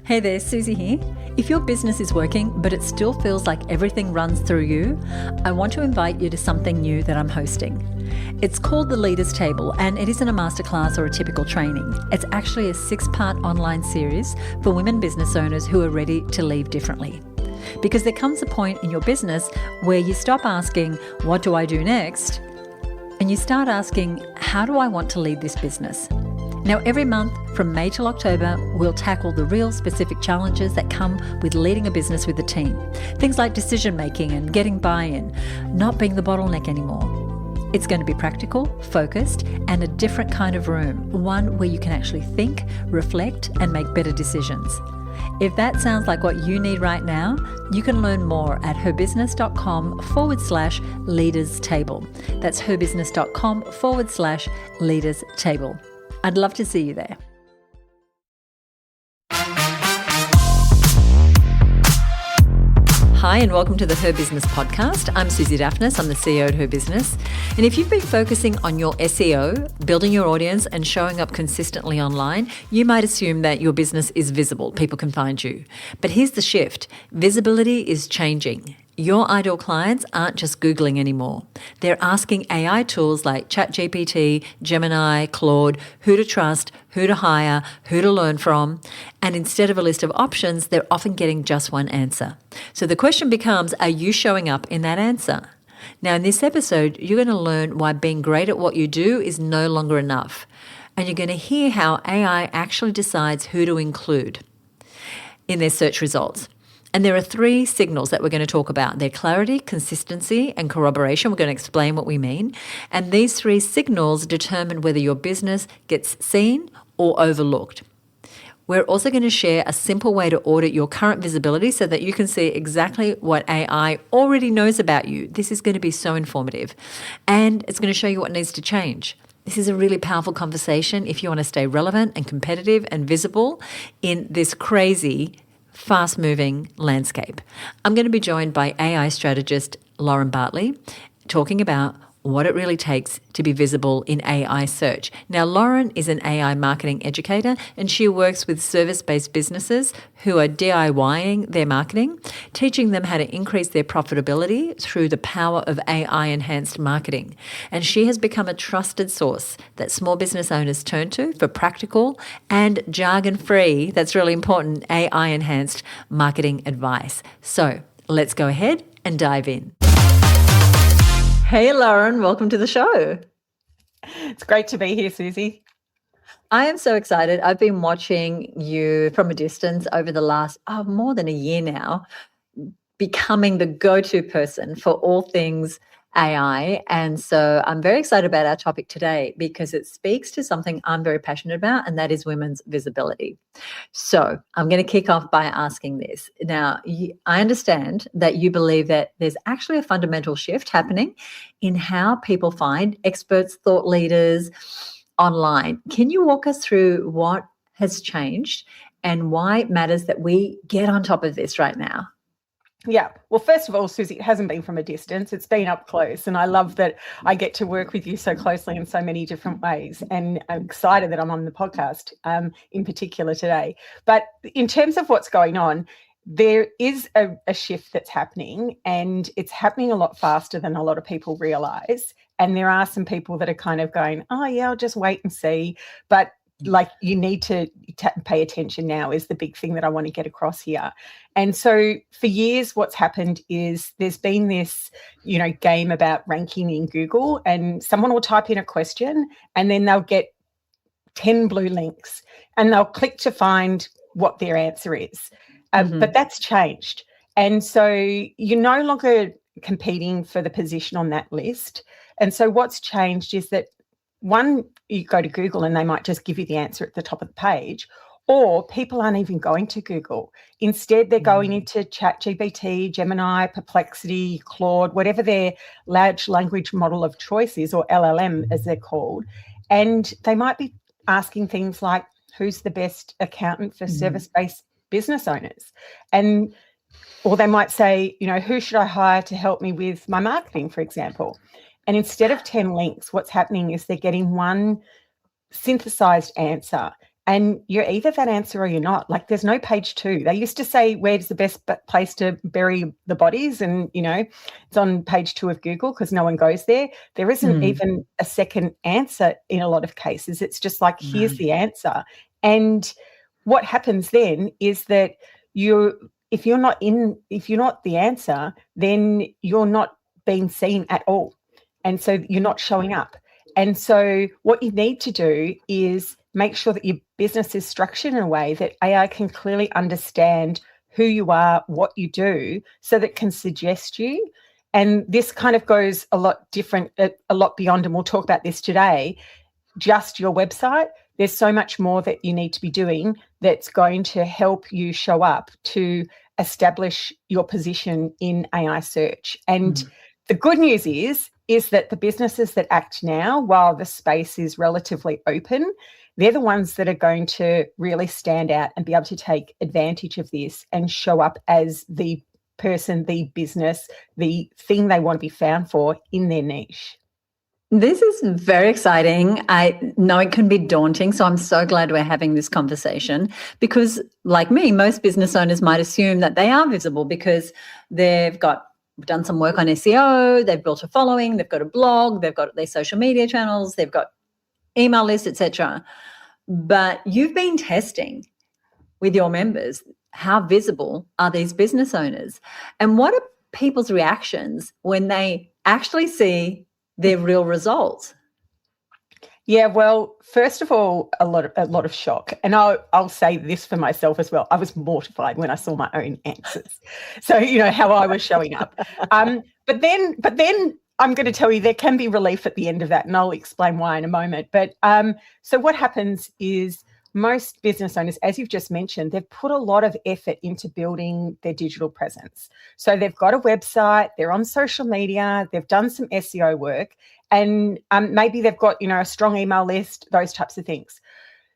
Hey there, Suzi here. If your business is working, but it still feels like everything runs through you, I want to invite you to something new that I'm hosting. It's called The Leaders Table, and it isn't a masterclass or a typical training. It's actually a 6-part online series for women business owners who are ready to lead differently. Because there comes a point in your business where you stop asking, what do I do next? And you start asking, how do I want to lead this business? Now, every month from May till October, we'll tackle the real specific challenges that come with leading a business with a team. Things like decision making and getting buy-in, not being the bottleneck anymore. It's going to be practical, focused, and a different kind of room, one where you can actually think, reflect, and make better decisions. If that sounds like what you need right now, you can learn more at herbusiness.com/leaders table. That's herbusiness.com/leaders table. I'd love to see you there. Hi and welcome to the Her Business podcast. I'm Suzi Dafnis. I'm the CEO at Her Business. And if you've been focusing on your SEO, building your audience and showing up consistently online, you might assume that your business is visible. People can find you. But here's the shift. Visibility is changing. Your ideal clients aren't just Googling anymore. They're asking AI tools like ChatGPT, Gemini, Claude, who to trust, who to hire, who to learn from. And instead of a list of options, they're often getting just one answer. So the question becomes, are you showing up in that answer? Now, in this episode, you're going to learn why being great at what you do is no longer enough. And you're going to hear how AI actually decides who to include in their search results. And there are 3 signals that we're going to talk about. They're clarity, consistency, and corroboration. We're going to explain what we mean. And these 3 signals determine whether your business gets seen or overlooked. We're also going to share a simple way to audit your current visibility so that you can see exactly what AI already knows about you. This is going to be so informative. And it's going to show you what needs to change. This is a really powerful conversation if you want to stay relevant and competitive and visible in this crazy fast-moving landscape. I'm going to be joined by AI strategist Loren Bartley, talking about what it really takes to be visible in AI search. Now, Loren is an AI marketing educator, and she works with service-based businesses who are DIYing their marketing, teaching them how to increase their profitability through the power of AI-enhanced marketing. And she has become a trusted source that small business owners turn to for practical and jargon-free, that's really important, AI-enhanced marketing advice. So let's go ahead and dive in. Hey, Loren, welcome to the show. It's great to be here, Suzi. I am so excited. I've been watching you from a distance over the last more than a year now, becoming the go-to person for all things AI. And so I'm very excited about our topic today because it speaks to something I'm very passionate about, and that is women's visibility. So I'm going to kick off by asking this. Now, I understand that you believe that there's actually a fundamental shift happening in how people find experts, thought leaders online. Can you walk us through what has changed and why it matters that we get on top of this right now? Yeah. Well, first of all, Suzi, it hasn't been from a distance. It's been up close. And I love that I get to work with you so closely in so many different ways. And I'm excited that I'm on the podcast in particular today. But in terms of what's going on, there is a shift that's happening, and it's happening a lot faster than a lot of people realize. And there are some people that are kind of going, oh, yeah, I'll just wait and see. But like, you need to pay attention now is the big thing that I want to get across here. And so for years, what's happened is there's been this, game about ranking in Google, and someone will type in a question and then they'll get 10 blue links and they'll click to find what their answer is. But that's changed. And so you're no longer competing for the position on that list. And so what's changed is that, one, you go to Google and they might just give you the answer at the top of the page, or people aren't even going to Google. Instead, they're going into ChatGPT, Gemini, Perplexity, Claude, whatever their large language model of choice is, or LLM as they're called. And they might be asking things like, who's the best accountant for service-based business owners? Or they might say, who should I hire to help me with my marketing, for example? And instead of 10 links, what's happening is they're getting one synthesized answer. And you're either that answer or you're not. Like, there's no page 2. They used to say, where's the best place to bury the bodies? And, it's on page 2 of Google because no one goes there. There isn't even a second answer in a lot of cases. It's just like, here's the answer. And what happens then is that if you're not the answer, then you're not being seen at all. And so you're not showing up. And so what you need to do is make sure that your business is structured in a way that AI can clearly understand who you are, what you do, so that it can suggest you. And this kind of goes a lot different, a lot beyond, and we'll talk about this today, just your website. There's so much more that you need to be doing that's going to help you show up to establish your position in AI search. And the good news is that the businesses that act now, while the space is relatively open, they're the ones that are going to really stand out and be able to take advantage of this and show up as the person, the business, the thing they want to be found for in their niche. This is very exciting. I know it can be daunting, so I'm so glad we're having this conversation because, like me, most business owners might assume that they are visible because they've done some work on SEO, they've built a following, they've got a blog, they've got their social media channels, they've got email lists, etc. But you've been testing with your members, how visible are these business owners? And what are people's reactions when they actually see their real results? Yeah, well, first of all, a lot of shock. And I'll say this for myself as well. I was mortified when I saw my own answers. So, how I was showing up. But then I'm going to tell you there can be relief at the end of that, and I'll explain why in a moment. But so what happens is most business owners, as you've just mentioned, they've put a lot of effort into building their digital presence. So they've got a website, they're on social media, they've done some SEO work, and maybe they've got, a strong email list, those types of things.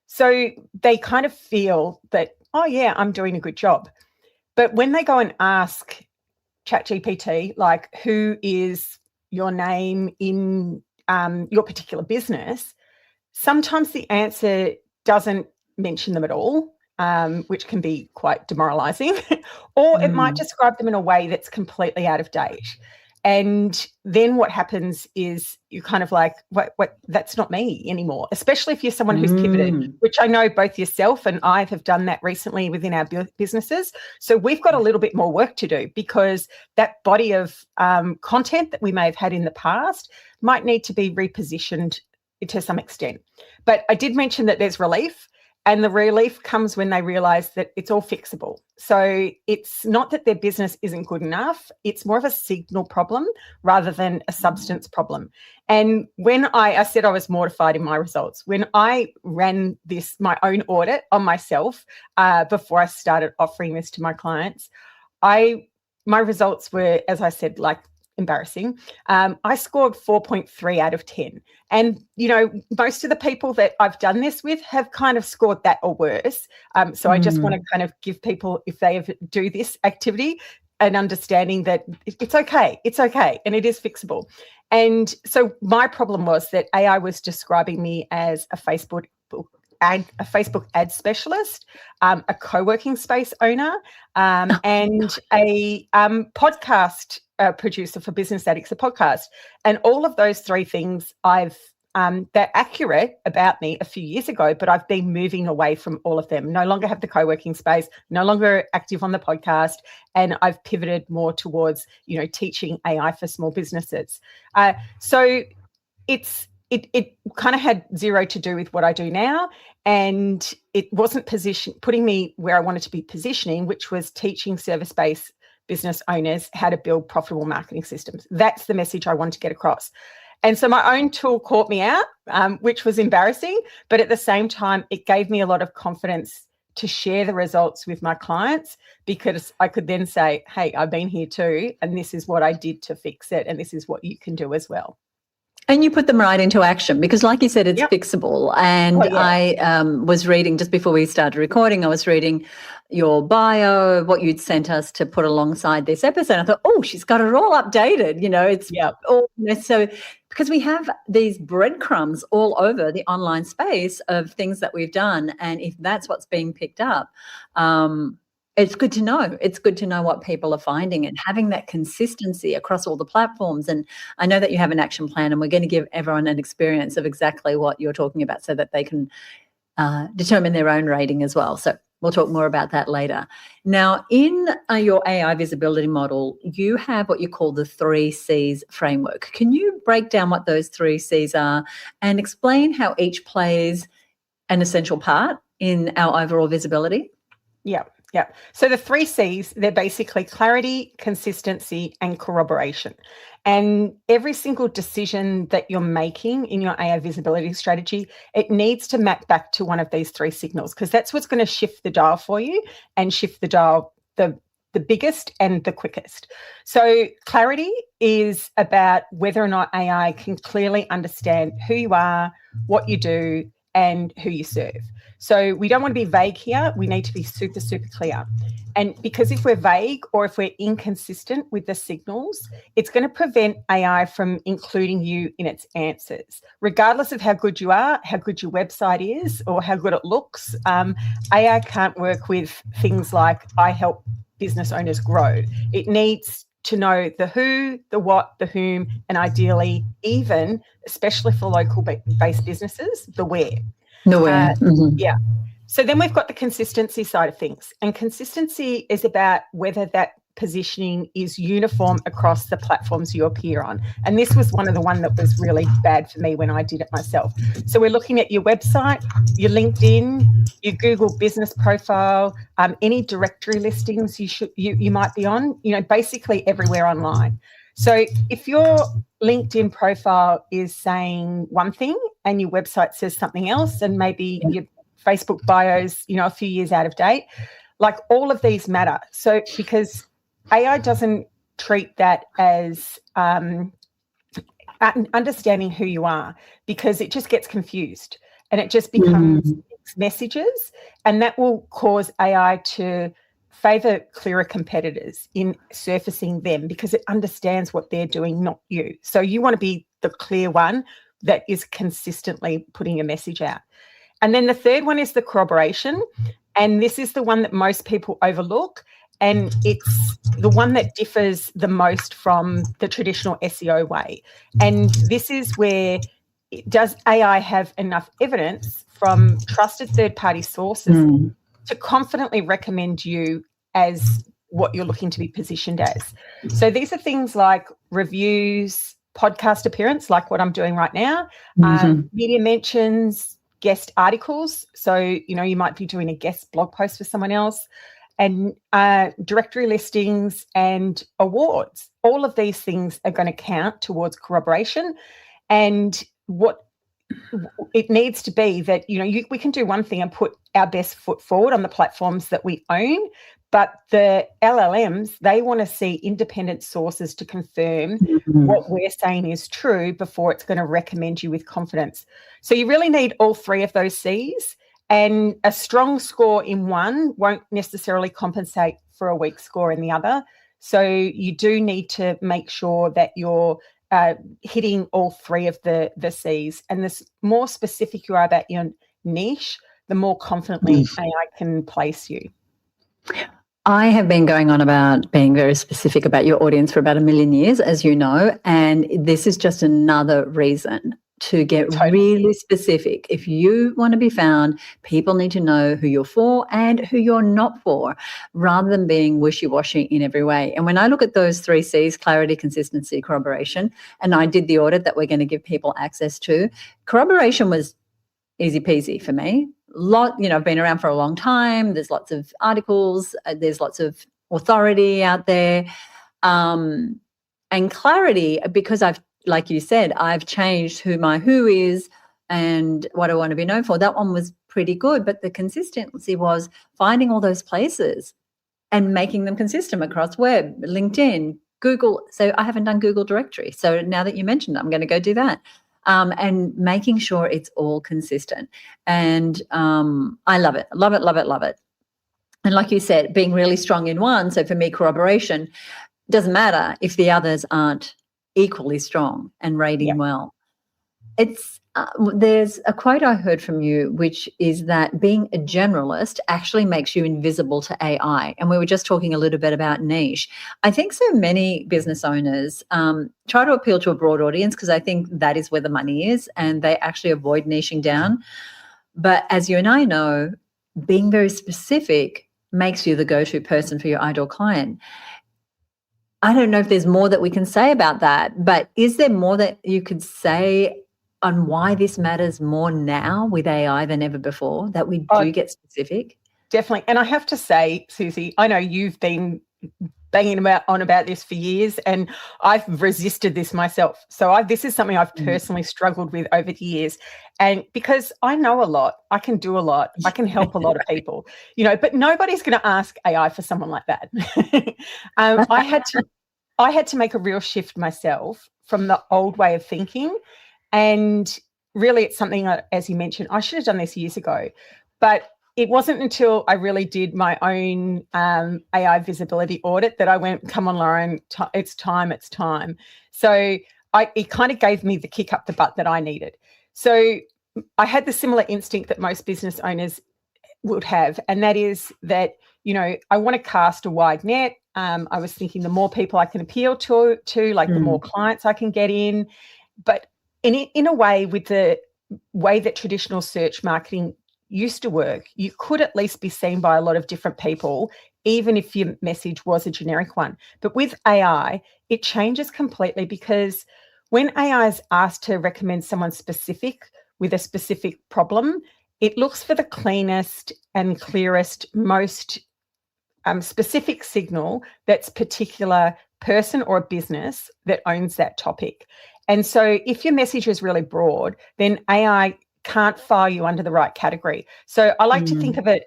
So they kind of feel that, oh yeah, I'm doing a good job. But when they go and ask ChatGPT, like, who is your name in your particular business, sometimes the answer doesn't mention them at all, which can be quite demoralizing, or it might describe them in a way that's completely out of date. And then what happens is you're kind of like, what, that's not me anymore, especially if you're someone who's pivoted, which I know both yourself and I have done that recently within our businesses. So we've got a little bit more work to do because that body of content that we may have had in the past might need to be repositioned to some extent. But I did mention that there's relief, and the relief comes when they realize that it's all fixable. So it's not that their business isn't good enough. It's more of a signal problem rather than a substance problem. And when I said I was mortified in my results, when I ran my own audit on myself before I started offering this to my clients, my results were, as I said, like, embarrassing. I scored 4.3 out of 10. And, most of the people that I've done this with have kind of scored that or worse. So I just want to kind of give people, if they ever do this activity, an understanding that it's okay. It's okay. And it is fixable. And so my problem was that AI was describing me as a Facebook ad specialist, a co-working space owner, and a podcast producer for Business Addicts, a podcast. And all of those three things they're accurate about me a few years ago, but I've been moving away from all of them. No longer have the co-working space, no longer active on the podcast, and I've pivoted more towards, teaching AI for small businesses. So it kind of had zero to do with what I do now, and it wasn't putting me where I wanted to be positioning, which was teaching service-based business owners how to build profitable marketing systems. That's the message I wanted to get across. And so my own tool caught me out, which was embarrassing, but at the same time, it gave me a lot of confidence to share the results with my clients, because I could then say, hey, I've been here too, and this is what I did to fix it, and this is what you can do as well. And you put them right into action because, like you said, it's fixable. And I was reading just before we started recording, I was reading your bio, what you'd sent us to put alongside this episode. I thought, oh, she's got it all updated. It's all so because we have these breadcrumbs all over the online space of things that we've done. And if that's what's being picked up, it's good to know. It's good to know what people are finding and having that consistency across all the platforms. And I know that you have an action plan, and we're going to give everyone an experience of exactly what you're talking about so that they can determine their own rating as well. So we'll talk more about that later. Now, in your AI visibility model, you have what you call the 3 C's framework. Can you break down what those 3 C's are and explain how each plays an essential part in our overall visibility? Yeah. So the 3 C's, they're basically clarity, consistency, and corroboration. And every single decision that you're making in your AI visibility strategy, it needs to map back to one of these 3 signals, because that's what's going to shift the dial for you and shift the dial the biggest and the quickest. So clarity is about whether or not AI can clearly understand who you are, what you do, and who you serve. So we don't want to be vague here. We need to be super, super clear. And because if we're vague or if we're inconsistent with the signals, it's going to prevent AI from including you in its answers. Regardless of how good you are, how good your website is, or how good it looks, AI can't work with things like I help business owners grow. It needs to know the who, the what, the whom, and ideally even, especially for local based businesses, the where. Yeah. So then we've got the consistency side of things. And consistency is about whether that positioning is uniform across the platforms you appear on. And this was one that was really bad for me when I did it myself. So we're looking at your website, your LinkedIn, your Google business profile, any directory listings you might be on, basically everywhere online. So if your LinkedIn profile is saying one thing and your website says something else, and maybe your Facebook bio's, a few years out of date, like all of these matter. So because AI doesn't treat that as understanding who you are, because it just gets confused and it just becomes messages, and that will cause AI to favour clearer competitors in surfacing them because it understands what they're doing, not you. So you want to be the clear one that is consistently putting a message out. And then the third one is the corroboration. And this is the one that most people overlook. And it's the one that differs the most from the traditional SEO way. And this is where, does AI have enough evidence from trusted third-party sources to confidently recommend you as what you're looking to be positioned as? So these are things like reviews, podcast appearance, like what I'm doing right now, media mentions, guest articles. So, you might be doing a guest blog post for someone else, and directory listings and awards. All of these things are going to count towards corroboration. And what it needs to be that, we can do one thing and put our best foot forward on the platforms that we own, but the LLMs, they want to see independent sources to confirm what we're saying is true before it's going to recommend you with confidence. So you really need all 3 of those C's, and a strong score in one won't necessarily compensate for a weak score in the other. So you do need to make sure that you're hitting all 3 of the C's. And the more specific you are about your niche, the more confidently AI can place you. I have been going on about being very specific about your audience for about 1 million years, as you know, and this is just another reason to get really specific. If you want to be found, people need to know who you're for and who you're not for, rather than being wishy-washy in every way. And when I look at those 3 C's, clarity, consistency, corroboration, and I did the audit that we're going to give people access to, corroboration was easy peasy for me. I've been around for a long time. There's lots of articles. There's lots of authority out there. And clarity, because like you said, I've changed who my who is and what I want to be known for. That one was pretty good, but the consistency was finding all those places and making them consistent across web, LinkedIn, Google. So I haven't done Google directory. So now that you mentioned it, I'm going to go do that. And making sure it's all consistent. And I love it, love it, love it, love it. And like you said, being really strong in one. So for me, corroboration doesn't matter if the others aren't equally strong and rating well. It's there's a quote I heard from you, which is that being a generalist actually makes you invisible to AI. And we were just talking a little bit about niche. I think so many business owners try to appeal to a broad audience because I think that is where the money is, and they actually avoid niching down. But as you and I know, being very specific makes you the go-to person for your ideal client. I don't know if there's more that we can say about that, but is there more that you could say on why this matters more now with AI than ever before, that we do get specific? Definitely. And I have to say, Suzi, I know you've been banging on about this for years, and I've resisted this myself. So this is something I've personally struggled with over the years. And because I know a lot, I can do a lot, I can help a lot of people, but nobody's going to ask AI for someone like that. I had to make a real shift myself from the old way of thinking. And really, it's something, as you mentioned, I should have done this years ago, but it wasn't until I really did my own AI visibility audit that I went, come on, Loren, it's time. So it kind of gave me the kick up the butt that I needed. So I had the similar instinct that most business owners would have, and that is that, I want to cast a wide net. I was thinking the more people I can appeal to like the more clients I can get in. But in a way, with the way that traditional search marketing used to work, you could at least be seen by a lot of different people, even if your message was a generic one. But with AI, it changes completely, because when AI is asked to recommend someone specific with a specific problem, it looks for the cleanest and clearest, most specific signal that's particular person or a business that owns that topic. And so if your message is really broad, then AI can't file you under the right category. So I like to think of it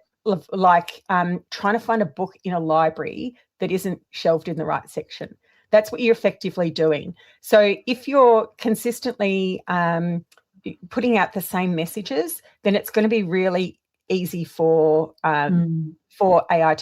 like trying to find a book in a library that isn't shelved in the right section. That's what you're effectively doing. So if you're consistently putting out the same messages, then it's going to be really easy for AI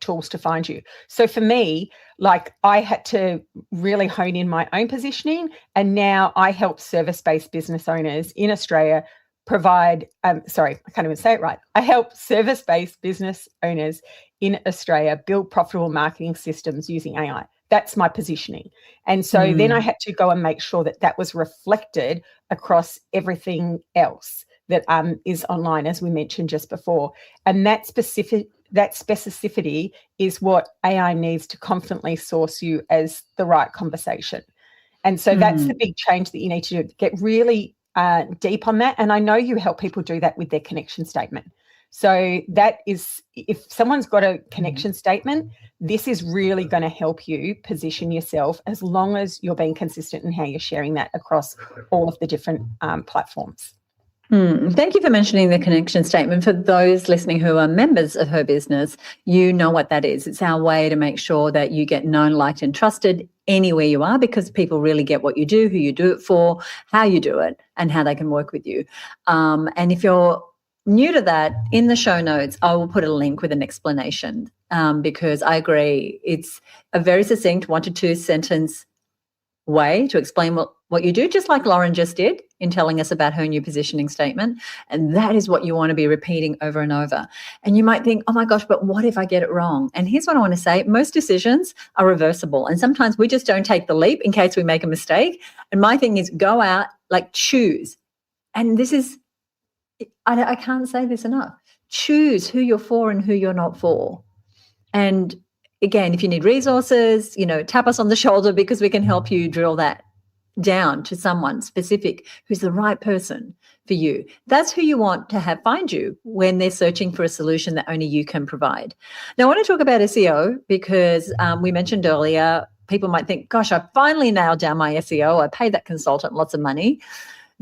tools to find you. So for me, like, I had to really hone in my own positioning, and now I help service-based business owners in Australia provide, I can't even say it right. I help service-based business owners in Australia build profitable marketing systems using AI. That's my positioning. And so then I had to go and make sure that that was reflected across everything else that is online, as we mentioned just before. And that specificity is what AI needs to confidently source you as the right conversation. And so that's the big change that you need to do, get really deep on that. And I know you help people do that with their connection statement. So that is, if someone's got a connection statement, this is really going to help you position yourself, as long as you're being consistent in how you're sharing that across all of the different platforms. Thank you for mentioning the connection statement. For those listening who are members of Her Business, you know what that is. It's our way to make sure that you get known, liked, and trusted anywhere you are, because people really get what you do, who you do it for, how you do it, and how they can work with you. And if you're new to that, in the show notes, I will put a link with an explanation, because I agree, it's a very succinct 1 to 2 sentence way to explain what you do, just like Loren just did in telling us about her new positioning statement. And that is what you want to be repeating over and over. And you might think, oh my gosh, but what if I get it wrong? And here's what I want to say. Most decisions are reversible. And sometimes we just don't take the leap in case we make a mistake. And my thing is, go out, like, choose. And this is, I can't say this enough. Choose who you're for and who you're not for. And again, if you need resources, tap us on the shoulder, because we can help you drill that down to someone specific who's the right person for you. That's who you want to find you when they're searching for a solution that only you can provide. Now, I want to talk about SEO, because we mentioned earlier, people might think, gosh, I finally nailed down my SEO. I paid that consultant lots of money.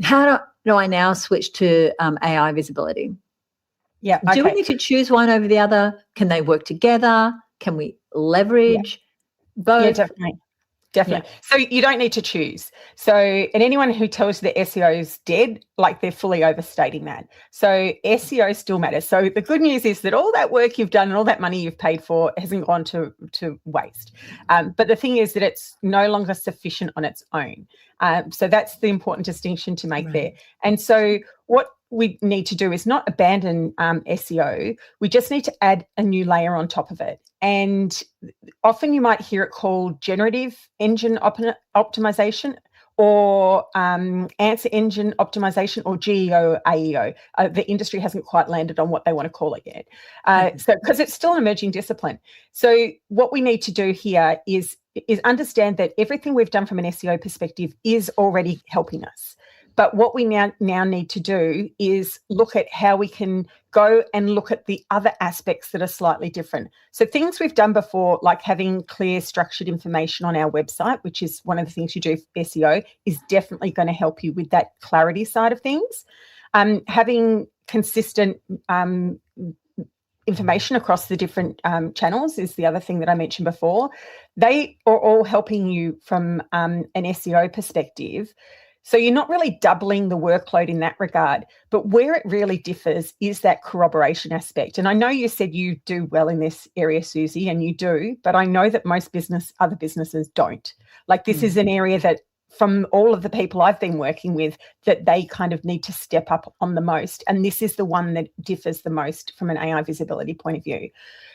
How do I now switch to AI visibility? Yeah. Okay. Do we need to choose one over the other? Can they work together? Can we leverage both? Yeah, definitely. Definitely. So you don't need to choose. So, and anyone who tells you that SEO is dead, like they're fully overstating that. So SEO still matters. So the good news is that all that work you've done and all that money you've paid for hasn't gone to waste. But the thing is that it's no longer sufficient on its own. So that's the important distinction to make there. And so what we need to do is not abandon SEO. We just need to add a new layer on top of it. And often you might hear it called generative engine optimization, or answer engine optimization, or GEO, AEO. The industry hasn't quite landed on what they want to call it yet. So because it's still an emerging discipline. So what we need to do here is understand that everything we've done from an SEO perspective is already helping us. But what we now need to do is look at how we can go and look at the other aspects that are slightly different. So things we've done before, like having clear, structured information on our website, which is one of the things you do for SEO, is definitely going to help you with that clarity side of things. Having consistent information across the different channels is the other thing that I mentioned before. They are all helping you from an SEO perspective. So you're not really doubling the workload in that regard, but where it really differs is that corroboration aspect. And I know you said you do well in this area, Suzi, and you do, but I know that most other businesses don't. Like this is an area that from all of the people I've been working with, that they kind of need to step up on the most. And this is the one that differs the most from an AI visibility point of view.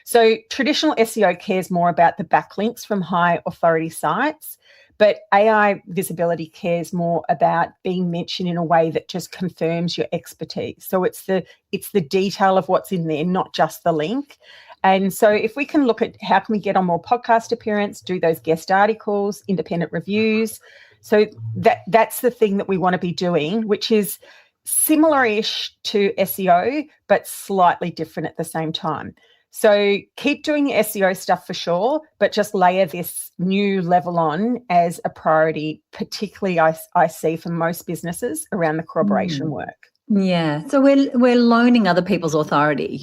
So traditional SEO cares more about the backlinks from high authority sites, but AI visibility cares more about being mentioned in a way that just confirms your expertise. So it's the detail of what's in there, not just the link. And so if we can look at how can we get on more podcast appearance, do those guest articles, independent reviews. So that's the thing that we want to be doing, which is similar-ish to SEO, but slightly different at the same time. So keep doing your SEO stuff for sure, but just layer this new level on as a priority, particularly I see for most businesses around the corroboration work. Yeah, so we're loaning other people's authority,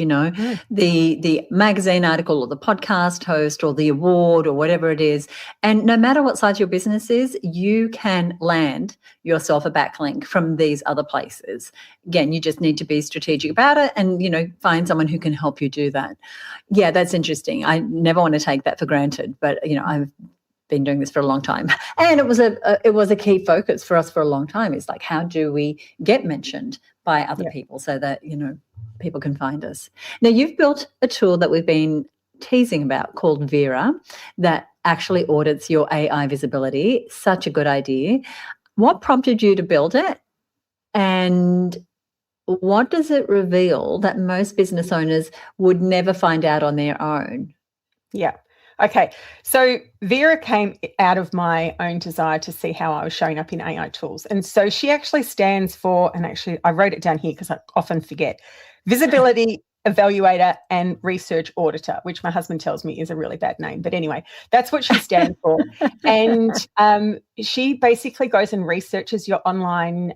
the magazine article or the podcast host or the award or whatever it is. And no matter what size your business is, you can land yourself a backlink from these other places. Again, you just need to be strategic about it and, find someone who can help you do that. Yeah, that's interesting. I never want to take that for granted, but, I've been doing this for a long time, and it was a key focus for us for a long time. It's like, how do we get mentioned by other people so that people can find us? Now, you've built a tool that we've been teasing about called Vera that actually audits your AI visibility. Such a good idea. What prompted you to build it, and what does it reveal that most business owners would never find out on their own? Yeah. Okay, so Vera came out of my own desire to see how I was showing up in AI tools. And so she actually stands for, and actually I wrote it down here because I often forget, Visibility Evaluator and Research Auditor, which my husband tells me is a really bad name. But anyway, that's what she stands for. And she basically goes and researches your online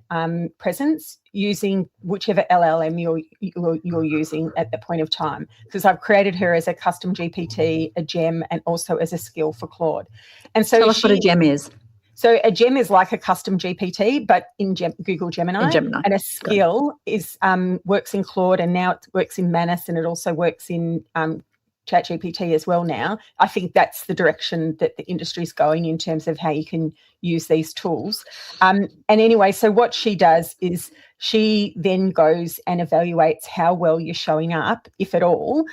presence using whichever LLM you're using at the point of time. Because I've created her as a custom GPT, a gem, and also as a skill for Claude. And so tell us what a gem is. So a gem is like a custom GPT, but in Google Gemini. And a skill is works in Claude, and now it works in Manus, and it also works in ChatGPT as well now. I think that's the direction that the industry is going in terms of how you can use these tools. And anyway, so what she does is she then goes and evaluates how well you're showing up, if at all,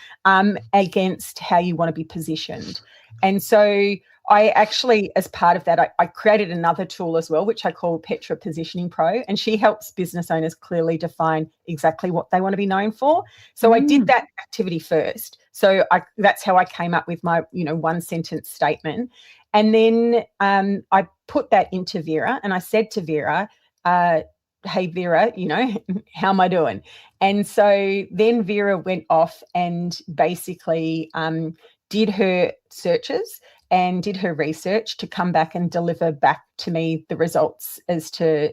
against how you want to be positioned. And so I actually, as part of that, I created another tool as well, which I call Petra Positioning Pro, and she helps business owners clearly define exactly what they want to be known for. So I did that activity first. So that's how I came up with my, one sentence statement. And then I put that into Vera, and I said to Vera, hey, Vera, how am I doing? And so then Vera went off and basically did her searches and did her research to come back and deliver back to me the results as to,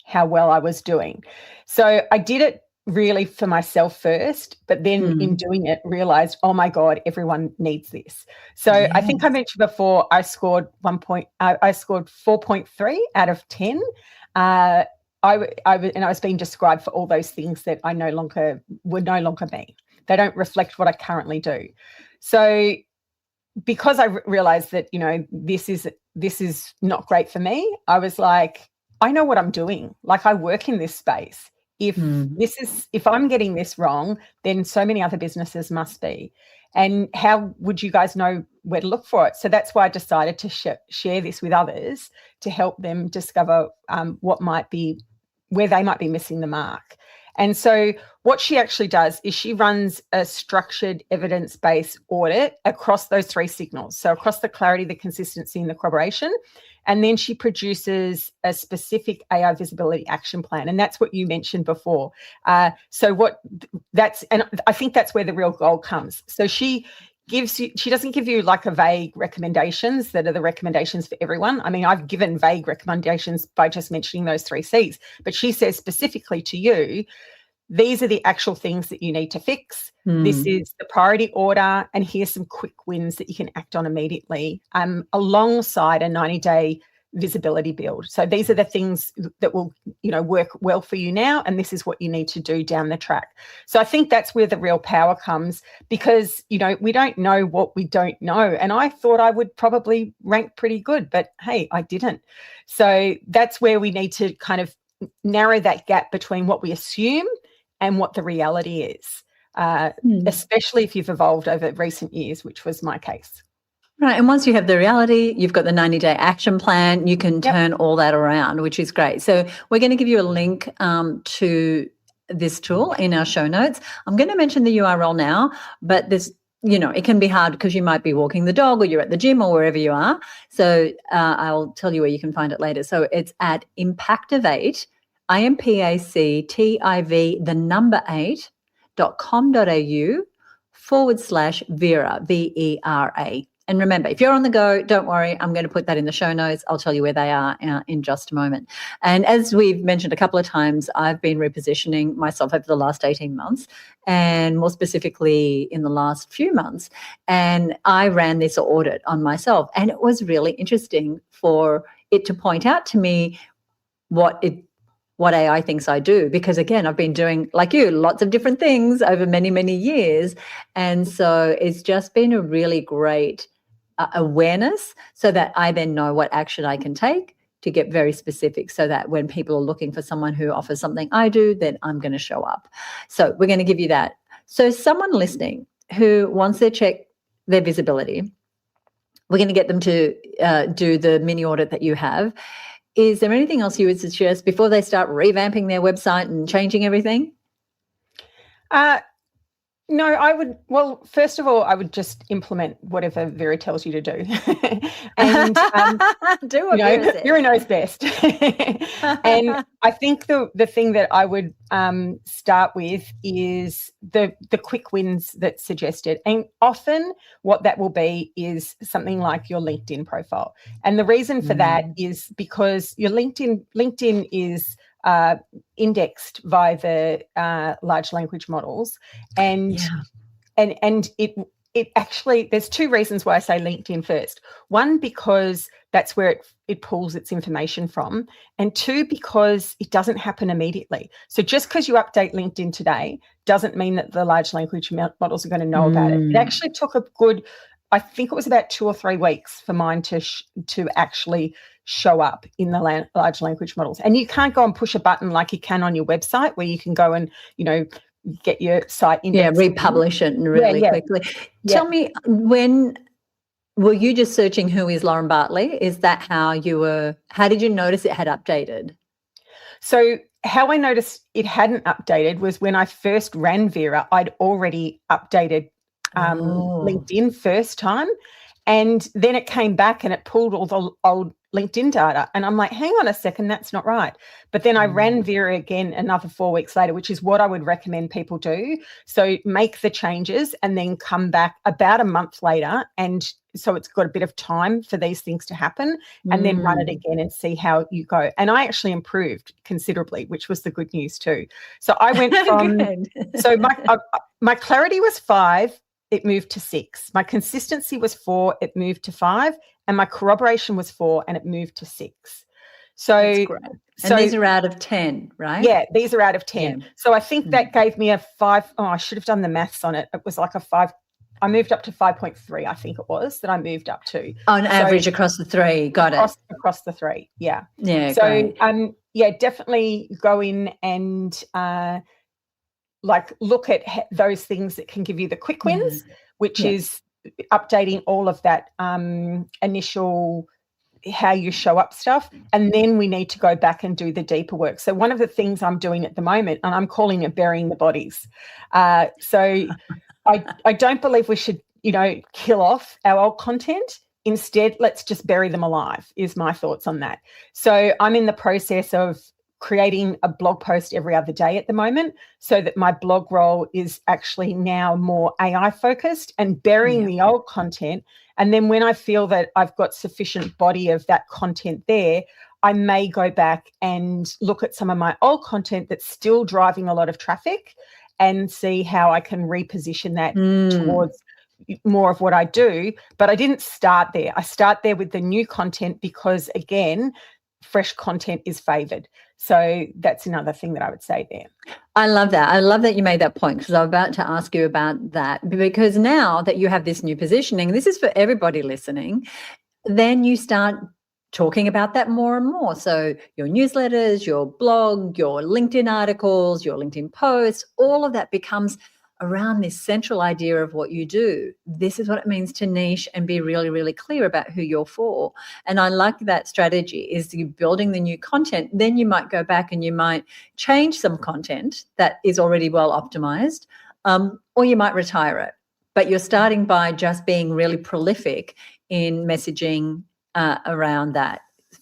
how well I was doing. So I did it really for myself first, but then in doing it realized, oh my God, everyone needs this. So I think I mentioned before I scored 4.3 out of 10. I was being described for all those things that I would no longer be. They don't reflect what I currently do. So because I realized that, this is not great for me, I was like, I know what I'm doing. Like, I work in this space. If I'm getting this wrong, then so many other businesses must be. And how would you guys know where to look for it? So that's why I decided to share this with others to help them discover where they might be missing the mark. And so what she actually does is she runs a structured evidence-based audit across those three signals. So across the clarity, the consistency, and the corroboration. And then she produces a specific AI visibility action plan. And that's what you mentioned before. And I think that's where the real gold comes. So she doesn't give you like a vague recommendations that are the recommendations for everyone. I mean, I've given vague recommendations by just mentioning those 3 C's, but she says specifically to you, these are the actual things that you need to fix. This is the priority order, and here's some quick wins that you can act on immediately, alongside a 90-day visibility build. So these are the things that will, work well for you now, and this is what you need to do down the track. So I think that's where the real power comes, because, we don't know what we don't know. And I thought I would probably rank pretty good, but hey, I didn't. So that's where we need to kind of narrow that gap between what we assume and what the reality is, especially if you've evolved over recent years, which was my case. Right. And once you have the reality, you've got the 90-day action plan, you can turn all that around, which is great. So we're going to give you a link to this tool in our show notes. I'm going to mention the URL now, but there's, it can be hard because you might be walking the dog or you're at the gym or wherever you are. So I'll tell you where you can find it later. So it's at Impactivate, impactivate8.com.au/Vera, VERA. And remember, if you're on the go, don't worry, I'm going to put that in the show notes. I'll tell you where they are in just a moment. And as we've mentioned a couple of times, I've been repositioning myself over the last 18 months, and more specifically in the last few months. And I ran this audit on myself, and it was really interesting for it to point out to me what AI thinks I do, because again, I've been doing, like you, lots of different things over many, many years. And so it's just been a really great awareness, so that I then know what action I can take to get very specific, so that when people are looking for someone who offers something I do, then I'm going to show up. So we're going to give you that. So someone listening who wants to check their visibility, we're going to get them to do the mini audit that you have. Is there anything else you would suggest before they start revamping their website and changing everything? No, I would. Well, first of all, I would just implement whatever Vera tells you to do, and do what Vera says. Vera knows best. And I think the thing that I would start with is the quick wins that's suggested, and often what that will be is something like your LinkedIn profile. And the reason for that is because your LinkedIn is indexed by the large language models, and it actually, there's 2 reasons why I say LinkedIn first. 1, because that's where it pulls its information from, and 2, because it doesn't happen immediately. So just because you update LinkedIn today doesn't mean that the large language models are going to know about it. It actually took a good, I think it was about 2 or 3 weeks for mine to actually show up in the large language models. And you can't go and push a button like you can on your website, where you can go and, get your site indexed. Yeah, republish it really quickly. Yeah. Tell me, when were you just searching who is Loren Bartley? Is that how did you notice it had updated? So how I noticed it hadn't updated was when I first ran Vera, I'd already updated LinkedIn first time, and then it came back and it pulled all the old LinkedIn data, and I'm like, hang on a second, that's not right. But then I ran Vera again another 4 weeks later, which is what I would recommend people do. So make the changes and then come back about a month later and so it's got a bit of time for these things to happen, and then run it again and see how you go. And I actually improved considerably, which was the good news too. So I went from, so my clarity was 5, it moved to 6. My consistency was 4, it moved to 5. And my corroboration was 4, and it moved to 6. So, that's great. And these are out of 10, right? Yeah, these are out of 10. Yeah. So I think that gave me a 5. Oh, I should have done the maths on it. It was like a 5. I moved up to 5.3, I think it was, that I moved up to. On average across the 3, got it. Across the 3, yeah. Yeah, so, great. Yeah, definitely go in and look at those things that can give you the quick wins, which is updating all of that initial how you show up stuff, and then we need to go back and do the deeper work. So one of the things I'm doing at the moment, and I'm calling it burying the bodies. So I don't believe we should, kill off our old content. Instead, let's just bury them alive, is my thoughts on that. So I'm in the process of creating a blog post every other day at the moment, so that my blog role is actually now more AI focused and burying the old content. And then when I feel that I've got sufficient body of that content there, I may go back and look at some of my old content that's still driving a lot of traffic and see how I can reposition that towards more of what I do. But I didn't start there. I start there with the new content because, again, fresh content is favoured. So that's another thing that I would say there. I love that. I love that you made that point, because I'm about to ask you about that. Because now that you have this new positioning, this is for everybody listening, then you start talking about that more and more. So your newsletters, your blog, your LinkedIn articles, your LinkedIn posts, all of that becomes around this central idea of what you do. This is what it means to niche and be really, really clear about who you're for. And I like that strategy, is you building the new content. Then you might go back and you might change some content that is already well optimized, or you might retire it. But you're starting by just being really prolific in messaging around that.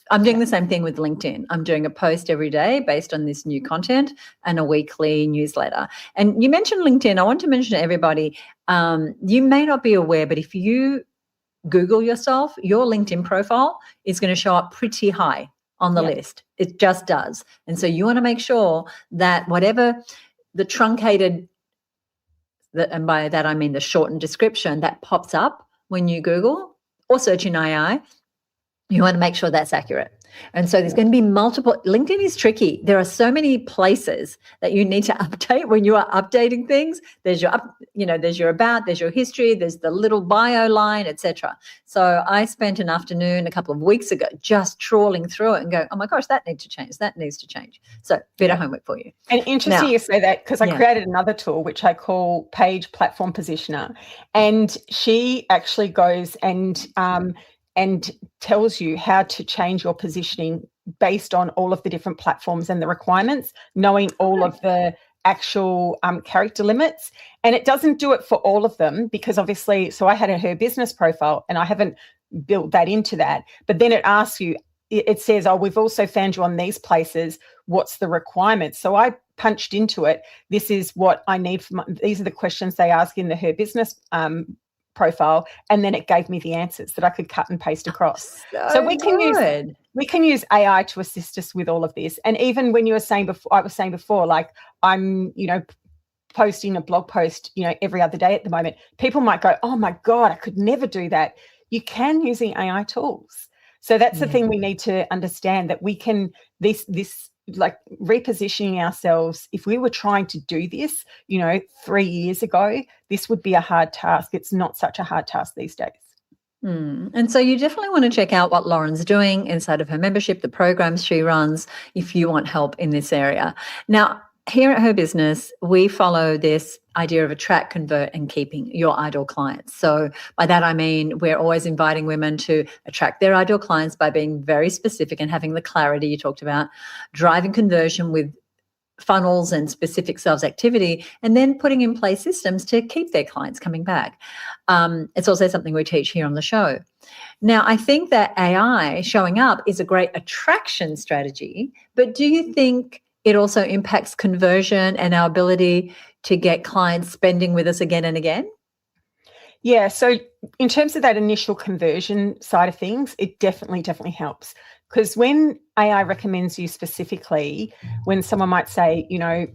I'm doing the same thing with LinkedIn. I'm doing a post every day based on this new content and a weekly newsletter. And you mentioned LinkedIn. I want to mention to everybody, you may not be aware, but if you Google yourself, your LinkedIn profile is going to show up pretty high on the list. It just does. And so you want to make sure that whatever the truncated, and by that I mean the shortened description that pops up when you Google or search in AI, you want to make sure that's accurate. And so there's going to be multiple. LinkedIn is tricky. There are so many places that you need to update when you are updating things. There's your there's your about, there's your history, there's the little bio line, etc. So I spent an afternoon a couple of weeks ago just trawling through it and go, oh my gosh, that needs to change. That needs to change. So bit of homework for you. And interesting you say that, because I created another tool which I call Page Platform Positioner, and she actually goes and tells you how to change your positioning based on all of the different platforms and the requirements, knowing all of the actual character limits. And it doesn't do it for all of them, because obviously, so I had her business profile and I haven't built that into that. But then it asks you, it says, oh, we've also found you on these places. What's the requirements? So I punched into it. This is what I need for these are the questions they ask in her business profile, and then it gave me the answers that I could cut and paste across. So we can use AI to assist us with all of this. And even when you were saying before, I was saying before, like I'm, posting a blog post, every other day at the moment. People might go, oh my God, I could never do that. You can using AI tools. So that's the thing we need to understand, that we can this like repositioning ourselves. If we were trying to do this, 3 years ago, this would be a hard task. It's not such a hard task these days. And so you definitely want to check out what Loren's doing inside of her membership, the programs she runs, if you want help in this area. Now, here at Her Business, we follow this idea of attract, convert, and keeping your ideal clients. So by that, I mean, we're always inviting women to attract their ideal clients by being very specific and having the clarity you talked about, driving conversion with funnels and specific sales activity, and then putting in place systems to keep their clients coming back. It's also something we teach here on the show. Now, I think that AI showing up is a great attraction strategy, but do you think it also impacts conversion and our ability to get clients spending with us again and again? Yeah, so in terms of that initial conversion side of things, it definitely helps. Because when AI recommends you specifically, when someone might say,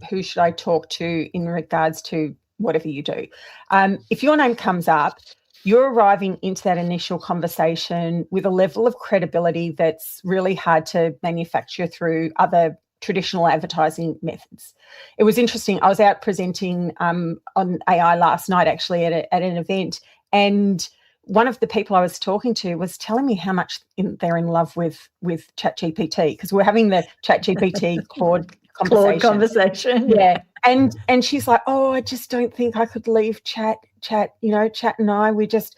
who should I talk to in regards to whatever you do, if your name comes up, you're arriving into that initial conversation with a level of credibility that's really hard to manufacture through other traditional advertising methods. It was interesting. I was out presenting on AI last night, actually, at an event, and one of the people I was talking to was telling me how much they're in love with ChatGPT, because we're having the ChatGPT Claude conversation. Yeah. And she's like, oh, I just don't think I could leave Chat, Chat and I, we just,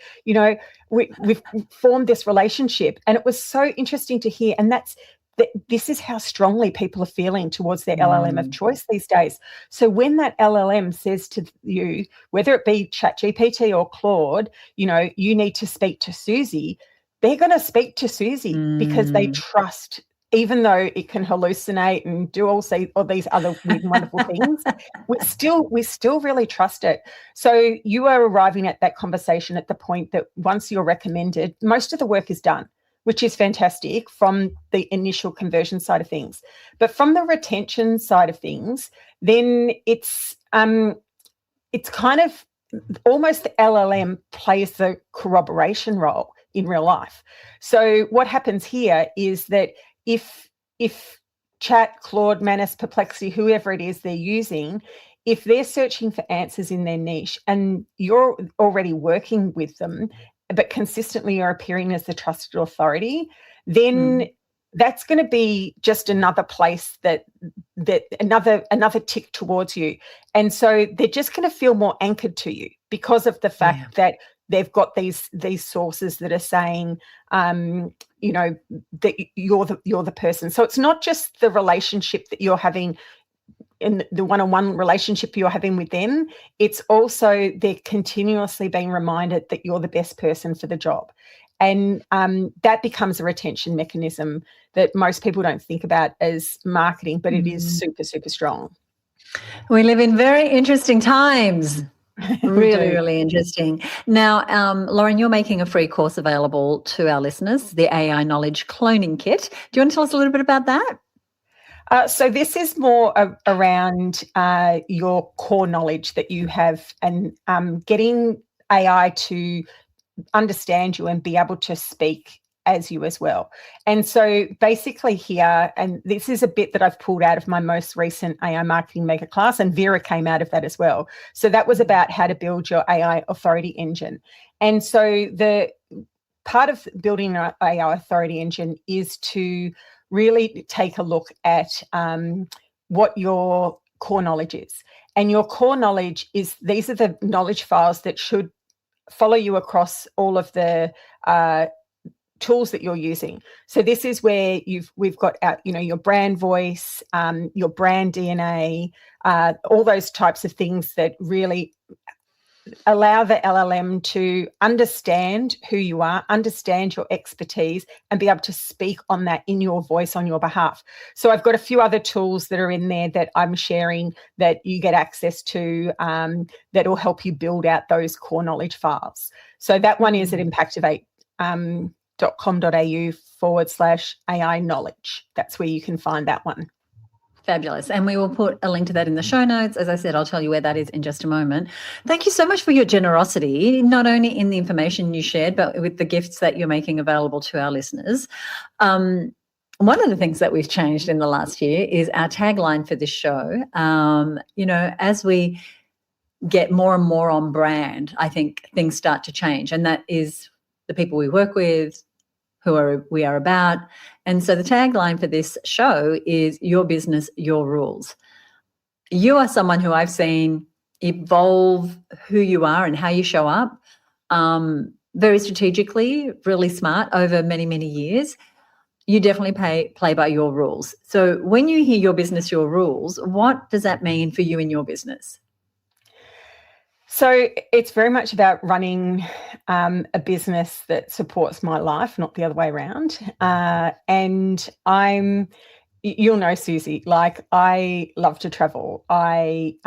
we've formed this relationship. And it was so interesting to hear. And this is how strongly people are feeling towards their LLM of choice these days. So when that LLM says to you, whether it be ChatGPT or Claude, you need to speak to Suzi, they're going to speak to Suzi because they trust, even though it can hallucinate and do all these other weird and wonderful things, we still really trust it. So you are arriving at that conversation at the point that once you're recommended, most of the work is done, which is fantastic from the initial conversion side of things. But from the retention side of things, then it's kind of almost the LLM plays the corroboration role in real life. So what happens here is that if Chat, Claude, Manus, Perplexity, whoever it is they're using, if they're searching for answers in their niche and you're already working with them, but consistently you're appearing as the trusted authority, then that's going to be just another place that another tick towards you. And so they're just going to feel more anchored to you because of the fact that they've got these sources that are saying, that you're the person. So it's not just the relationship that you're having in the one-on-one relationship you're having with them, it's also they're continuously being reminded that you're the best person for the job. And that becomes a retention mechanism that most people don't think about as marketing, but it is super, super strong. We live in very interesting times. Really interesting. Now, Loren, you're making a free course available to our listeners, the AI Knowledge Cloning Kit. Do you want to tell us a little bit about that? So this is more around your core knowledge that you have, and getting AI to understand you and be able to speak as you as well. And so basically here, and this is a bit that I've pulled out of my most recent AI marketing mega class, and Vera came out of that as well. So that was about how to build your AI authority engine. And so the part of building an AI authority engine is to really take a look at what your core knowledge is. And your core knowledge is, these are the knowledge files that should follow you across all of the tools that you're using. So this is where we've got your brand voice, your brand DNA, all those types of things that really allow the LLM to understand who you are, understand your expertise, and be able to speak on that in your voice on your behalf. So I've got a few other tools that are in there that I'm sharing that you get access to, that will help you build out those core knowledge files. So that one is at impactivate.com.au/AI knowledge. That's where you can find that one. Fabulous. And we will put a link to that in the show notes. As I said, I'll tell you where that is in just a moment. Thank you so much for your generosity, not only in the information you shared, but with the gifts that you're making available to our listeners. One of the things that we've changed in the last year is our tagline for this show. As we get more and more on brand, I think things start to change. And that is the people we work with, we are about. And so the tagline for this show is your business, your rules. You are someone who I've seen evolve who you are and how you show up very strategically, really smart over many, many years. You definitely play by your rules. So when you hear your business, your rules, what does that mean for you in your business? So it's very much about running a business that supports my life, not the other way around. And you'll know, Suzi, like I love to travel. I,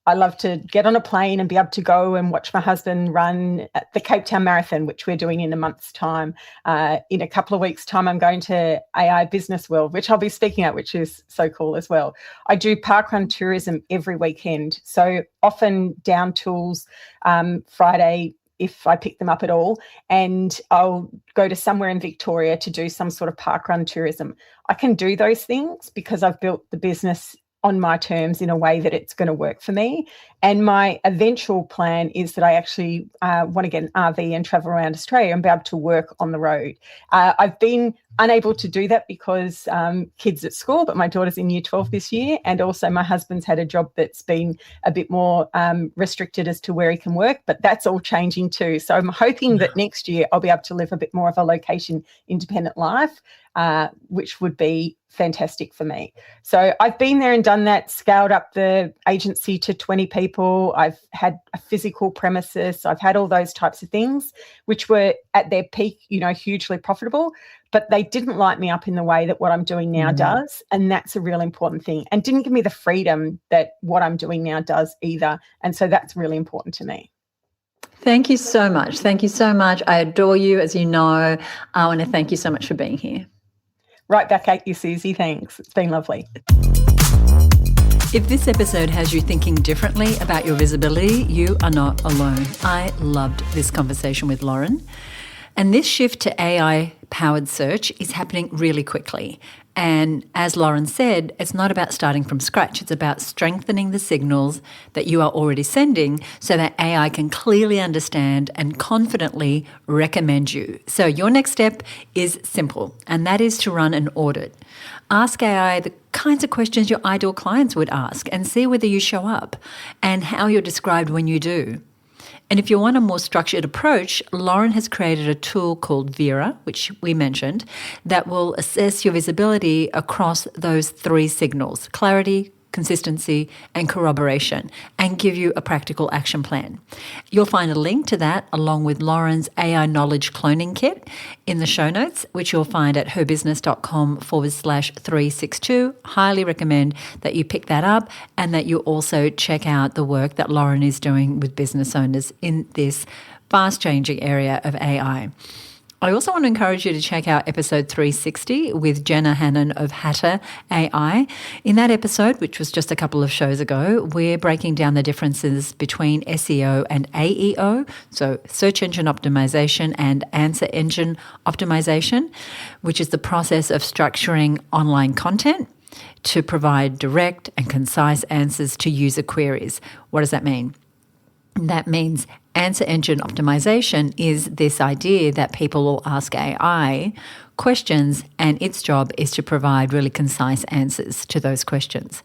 I love to get on a plane and be able to go and watch my husband run at the Cape Town Marathon, which we're doing in a month's time. In a couple of weeks' time, I'm going to AI Business World, which I'll be speaking at, which is so cool as well. I do parkrun tourism every weekend. So often down tools Friday, if I pick them up at all, and I'll go to somewhere in Victoria to do some sort of parkrun tourism. I can do those things because I've built the business on my terms in a way that it's going to work for me. And my eventual plan is that I actually want to get an RV and travel around Australia and be able to work on the road. I've been unable to do that because kids at school, but my daughter's in year 12 this year. And also my husband's had a job that's been a bit more restricted as to where he can work, but that's all changing too. So I'm hoping that next year I'll be able to live a bit more of a location independent life, which would be fantastic for me. So I've been there and done that, scaled up the agency to 20 people. I've had a physical premises. I've had all those types of things, which were at their peak, hugely profitable, but they didn't light me up in the way that what I'm doing now does. And that's a real important thing, and didn't give me the freedom that what I'm doing now does either. And so that's really important to me. Thank you so much. Thank you so much. I adore you, as you know. I want to thank you so much for being here. Right back at you, Suzi. Thanks. It's been lovely. If this episode has you thinking differently about your visibility, you are not alone. I loved this conversation with Loren. And this shift to AI-powered search is happening really quickly. And as Loren said, it's not about starting from scratch. It's about strengthening the signals that you are already sending so that AI can clearly understand and confidently recommend you. So your next step is simple, and that is to run an audit. Ask AI the kinds of questions your ideal clients would ask and see whether you show up and how you're described when you do. And if you want a more structured approach, Loren has created a tool called Vera, which we mentioned, that will assess your visibility across those three signals: clarity, consistency, and corroboration, and give you a practical action plan. You'll find a link to that along with Loren's AI Knowledge Cloning Kit in the show notes, which you'll find at herbusiness.com/362. Highly recommend that you pick that up and that you also check out the work that Loren is doing with business owners in this fast-changing area of AI. I also want to encourage you to check out episode 360 with Jenna Hannon of Hatter AI. In that episode, which was just a couple of shows ago, we're breaking down the differences between SEO and AEO, so search engine optimization and answer engine optimization, which is the process of structuring online content to provide direct and concise answers to user queries. What does that mean? That means answer engine optimization is this idea that people will ask AI questions and its job is to provide really concise answers to those questions.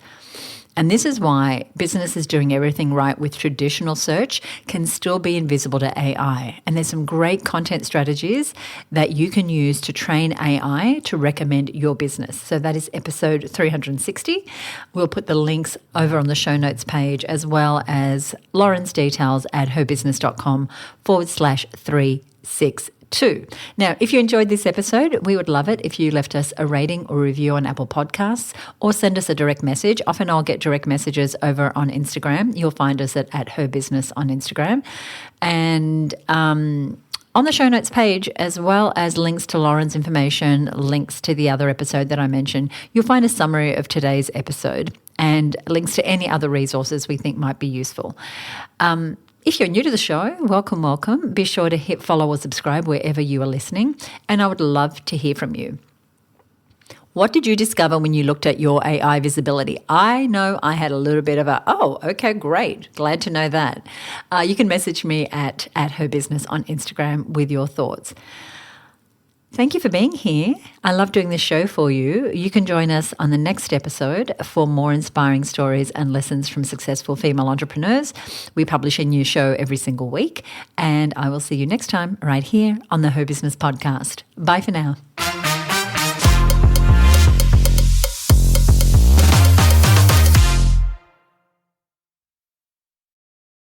And this is why businesses doing everything right with traditional search can still be invisible to AI. And there's some great content strategies that you can use to train AI to recommend your business. So that is episode 360. We'll put the links over on the show notes page, as well as Loren's details at herbusiness.com/362. Now, if you enjoyed this episode, we would love it if you left us a rating or review on Apple Podcasts or send us a direct message. Often I'll get direct messages over on Instagram. You'll find us at herbusiness on Instagram. And on the show notes page, as well as links to Loren's information, links to the other episode that I mentioned, you'll find a summary of today's episode and links to any other resources we think might be useful. If you're new to the show, welcome, welcome. Be sure to hit follow or subscribe wherever you are listening, and I would love to hear from you. What did you discover when you looked at your AI visibility? I know I had a little bit of okay, great. Glad to know that. You can message me at herbusiness on Instagram with your thoughts. Thank you for being here. I love doing this show for you. You can join us on the next episode for more inspiring stories and lessons from successful female entrepreneurs. We publish a new show every single week, and I will see you next time right here on the Her Business Podcast. Bye for now.